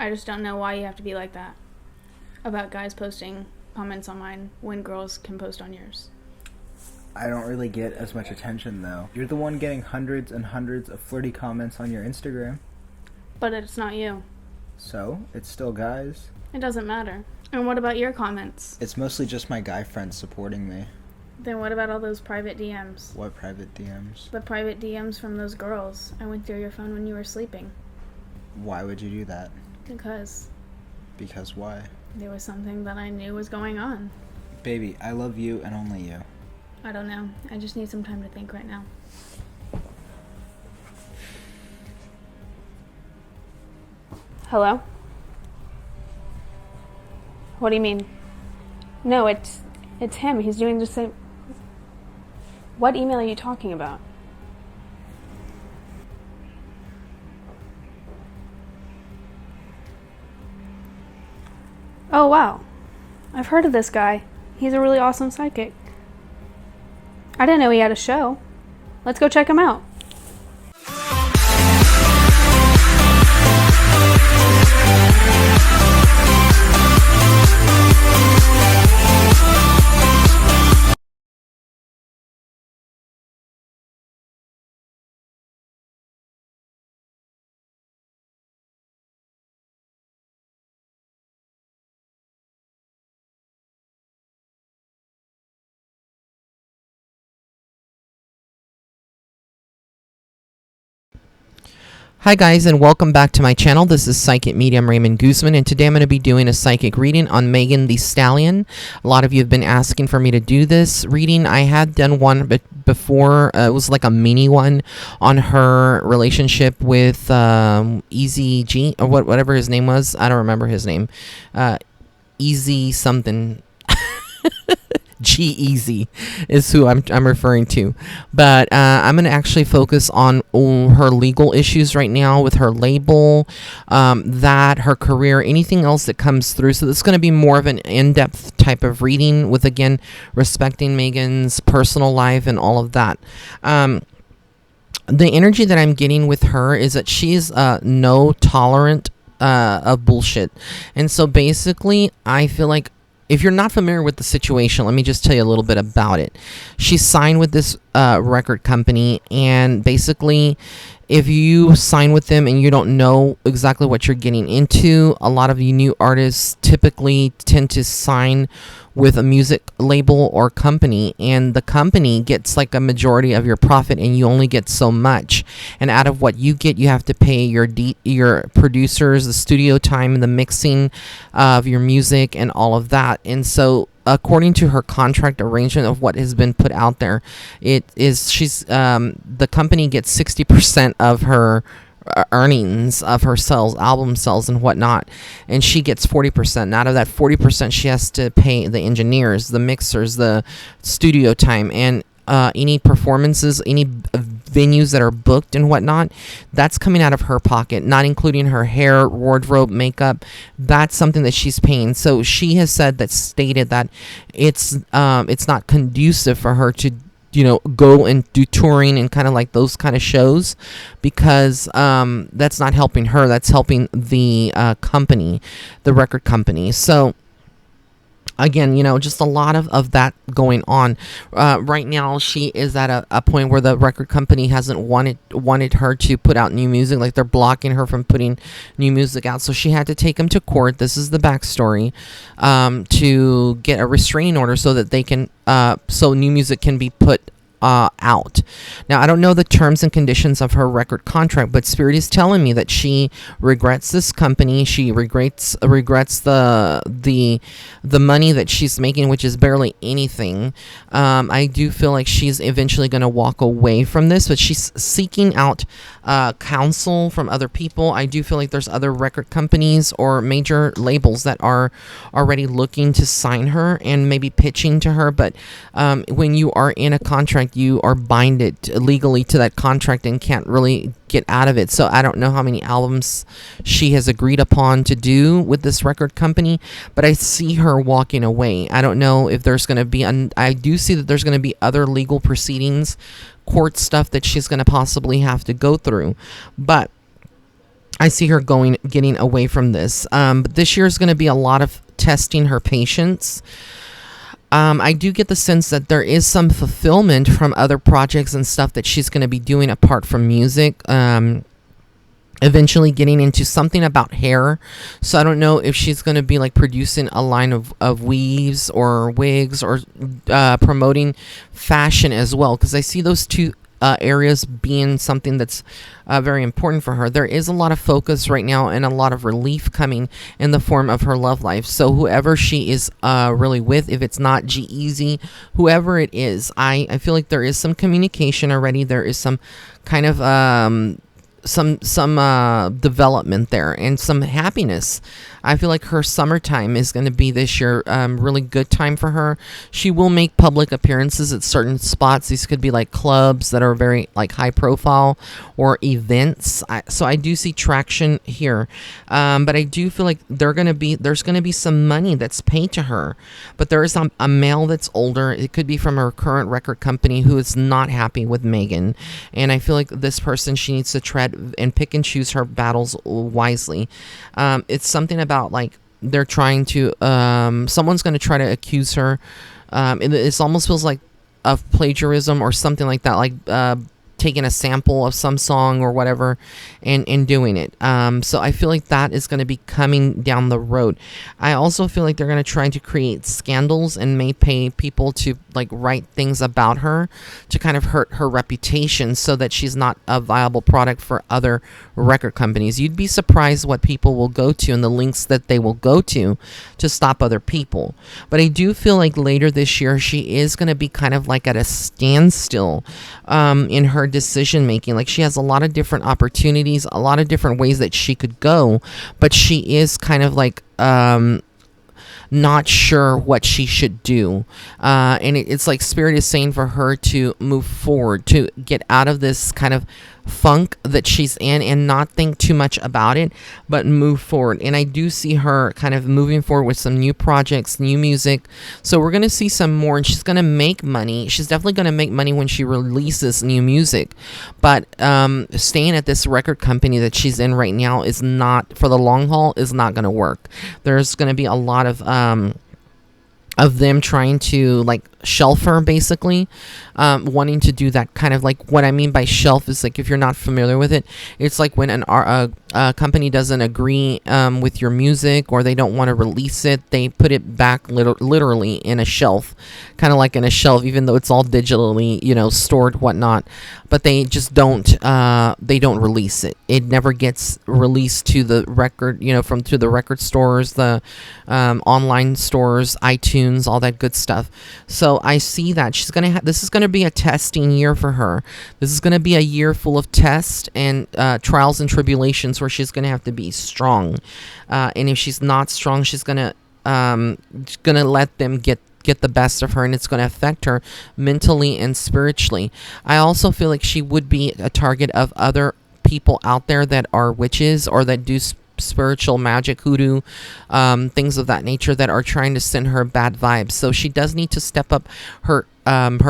I just don't know why you have to be like that about guys posting comments on mine when girls can post on yours. I don't really get as much attention, though. You're the one getting hundreds and hundreds of flirty comments on your Instagram. But it's not you. So, it's still guys. It doesn't matter. And what about your comments? It's mostly just my guy friends supporting me. Then what about all those private DMs? What private DMs? The private DMs from those girls. I went through your phone when you were sleeping. Why would you do that? Because Because why? there was something that I knew was going on. Baby, I love you and only you. I don't know. I just need some time to think right now. Hello? What do you mean? No, it's him. He's doing the same. What email are you talking about? Oh, wow. I've heard of this guy. He's a really awesome psychic. I didn't know he had a show. Let's go check him out. Hi guys, and welcome back to my channel. This is Psychic Medium Raymond Guzman, and today I'm going to be doing a psychic reading on Megan Thee Stallion. A lot of you have been asking for me to do this reading. I had done one before. It was like a mini one on her relationship with Easy G, or whatever his name was. I don't remember his name. Easy something. G-Eazy is who I'm referring to, but I'm going to actually focus on her legal issues right now with her label, that, her career, anything else that comes through. So this is going to be more of an in-depth type of reading with, again, respecting Megan's personal life and all of that. The energy that I'm getting with her is that she's no tolerant of bullshit. And so basically, I feel like, if you're not familiar with the situation, let me just tell you a little bit about it. She's signed with this record company, and basically, if you sign with them and you don't know exactly what you're getting into, a lot of you new artists typically tend to sign with a music label or company, and the company gets like a majority of your profit, and you only get so much. And out of what you get, you have to pay your producers, the studio time, and the mixing of your music, and all of that. And so, according to her contract arrangement of what has been put out there, it is the company gets 60% of her earnings of her sales, album sales and whatnot, and she gets 40%. And out of that 40%, she has to pay the engineers, the mixers, the studio time, and any performances, any venues that are booked and whatnot. That's coming out of her pocket, not including her hair, wardrobe, makeup. That's something that she's paying. So she has stated that it's not conducive for her to go and do touring and kind of like those kind of shows, because that's not helping her. That's helping the company, the record company. So again, just a lot of that going on. Right now, she is at a point where the record company hasn't wanted her to put out new music. Like, they're blocking her from putting new music out. So she had to take him to court. This is the backstory, to get a restraining order so that they can, so new music can be put out. Now, I don't know the terms and conditions of her record contract, but Spirit is telling me that she regrets this company. She regrets the money that she's making, which is barely anything. I do feel like she's eventually going to walk away from this, but she's seeking out counsel from other people. I do feel like there's other record companies or major labels that are already looking to sign her and maybe pitching to her, but when you are in a contract, you are binded legally to that contract and can't really get out of it. So I don't know how many albums she has agreed upon to do with this record company, but I see her walking away. I don't know if there's going to be, I do see that there's going to be other legal proceedings, court stuff that she's going to possibly have to go through. But I see her getting away from this. But this year is going to be a lot of testing her patience. I do get the sense that there is some fulfillment from other projects and stuff that she's going to be doing apart from music. Eventually getting into something about hair. So I don't know if she's going to be like producing a line of weaves or wigs, or promoting fashion as well, because I see those two areas being something that's very important for her. There is a lot of focus right now and a lot of relief coming in the form of her love life. So whoever she is really with, if it's not G-Eazy, whoever it is, I feel like there is some communication already. There is some kind of some development there and some happiness. I feel like her summertime is going to be this year really good time for her. She will make public appearances at certain spots. These could be like clubs that are very like high profile, or events. So I do see traction here, but I do feel like there's going to be some money that's paid to her. But there is a male that's older. It could be from her current record company who is not happy with Megan, and I feel like this person, she needs to tread and pick and choose her battles wisely. It's something about like they're trying to someone's going to try to accuse her. It almost feels like of plagiarism or something like that, like taking a sample of some song or whatever and doing it. So I feel like that is going to be coming down the road. I also feel like they're going to try to create scandals and may pay people to like write things about her to kind of hurt her reputation so that she's not a viable product for other record companies. You'd be surprised what people will go to and the links that they will go to stop other people. But I do feel like later this year she is going to be kind of like at a standstill in her decision making. Like she has a lot of different opportunities, a lot of different ways that she could go, but she is kind of like not sure what she should do, and it's like Spirit is saying for her to move forward, to get out of this kind of funk that she's in and not think too much about it, but move forward. And I do see her kind of moving forward with some new projects, new music. So we're going to see some more, and she's going to make money. She's definitely going to make money when she releases new music, but staying at this record company that she's in right now is not, for the long haul, is not going to work. There's going to be a lot of them trying to like shelf her, basically wanting to do that. Kind of like, what I mean by shelf is like, if you're not familiar with it, it's like when a company doesn't agree with your music, or they don't want to release it, they put it back literally in a shelf, kind of like in a shelf, even though it's all digitally, stored, whatnot, but they just don't release it. It never gets released to the record, to the record stores, the online stores, iTunes, all that good stuff. So I see that she's gonna this is gonna be a testing year for her. This is gonna be a year full of tests and trials and tribulations, where she's gonna have to be strong. And if she's not strong, she's gonna let them get the best of her, and it's going to affect her mentally and spiritually. I also feel like she would be a target of other people out there that are witches, or that do spiritual magic, hoodoo, things of that nature, that are trying to send her bad vibes. So she does need to step up her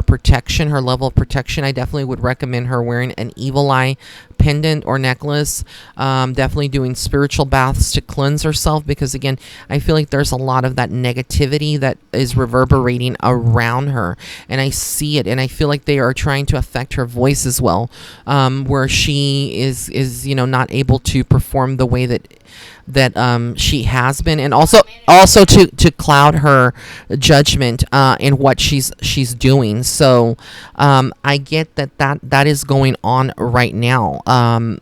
protection, her level of protection. I definitely would recommend her wearing an evil eye pendant or necklace, definitely doing spiritual baths to cleanse herself, because again, I feel like there's a lot of that negativity that is reverberating around her, and I see it, and I feel like they are trying to affect her voice as well, where she is not able to perform the way that she has been, and also to cloud her judgment in what she's doing. So I get that is going on right now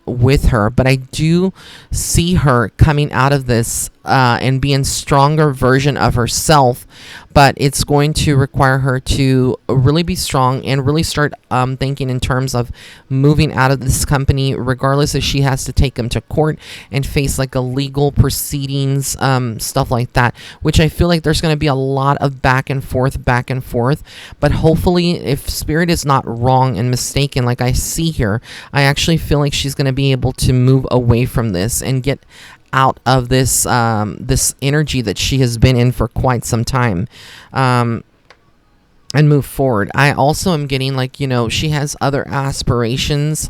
with her, but I do see her coming out of this and being a stronger version of herself. But it's going to require her to really be strong and really start thinking in terms of moving out of this company, regardless if she has to take them to court and face like a legal proceedings, stuff like that, which I feel like there's going to be a lot of back and forth. But hopefully, if Spirit is not wrong and mistaken, like I see here, I actually feel like she's going to be able to move away from this and get out of this this energy that she has been in for quite some time. and move forward. I also am getting like, she has other aspirations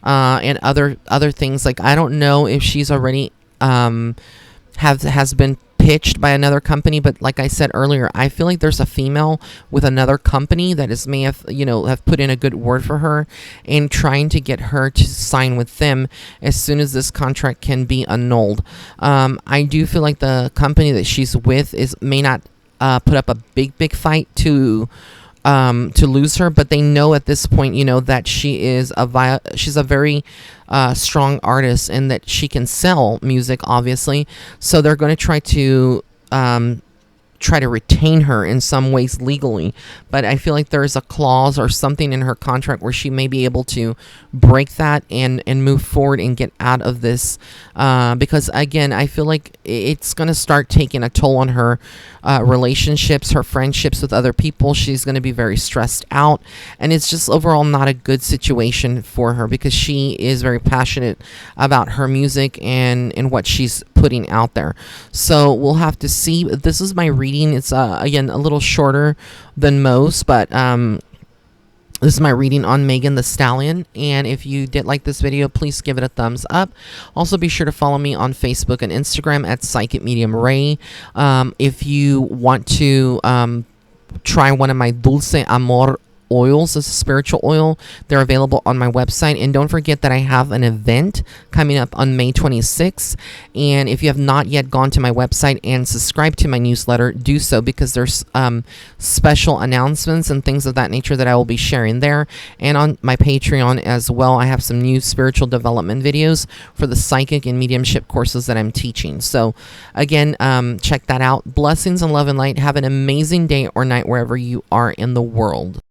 and other things. Like, I don't know if she's already has been pitched by another company, but like I said earlier, I feel like there's a female with another company that may have have put in a good word for her and trying to get her to sign with them as soon as this contract can be annulled. I do feel like the company that she's with may not put up a big fight to lose her, but they know at this point, that she's a very strong artist and that she can sell music, obviously. So they're going to try to retain her in some ways legally, but I feel like there's a clause or something in her contract where she may be able to break that and move forward and get out of this, because again, I feel like it's going to start taking a toll on her relationships, her friendships with other people. She's going to be very stressed out, and it's just overall not a good situation for her because she is very passionate about her music and what she's putting out there. So we'll have to see. This is my reading. It's again a little shorter than most, but this is my reading on Megan Thee Stallion, and if you did like this video, please give it a thumbs up. Also, be sure to follow me on Facebook and Instagram at Psychic Medium Ray. If you want to try one of my Dulce Amor oils, this is a spiritual oil, they're available on my website. And don't forget that I have an event coming up on May 26th, and if you have not yet gone to my website and subscribed to my newsletter, do so, because there's special announcements and things of that nature that I will be sharing there. And on my Patreon as well, I have some new spiritual development videos for the psychic and mediumship courses that I'm teaching. So again, check that out. Blessings and love and light. Have an amazing day or night wherever you are in the world.